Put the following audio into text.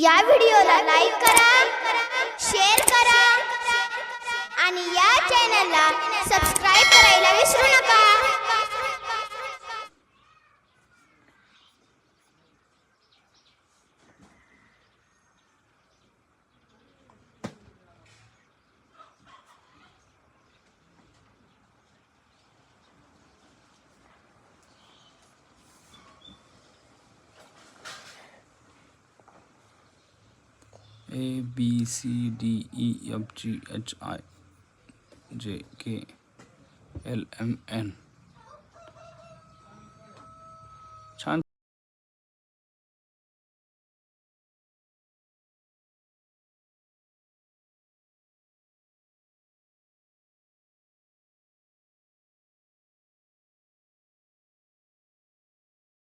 या व्हिडिओला लाईक करा, शेअर करा आणि या चॅनलला सबस्क्राइब करायला विसरू नका. A B C D E F G H I J K L M N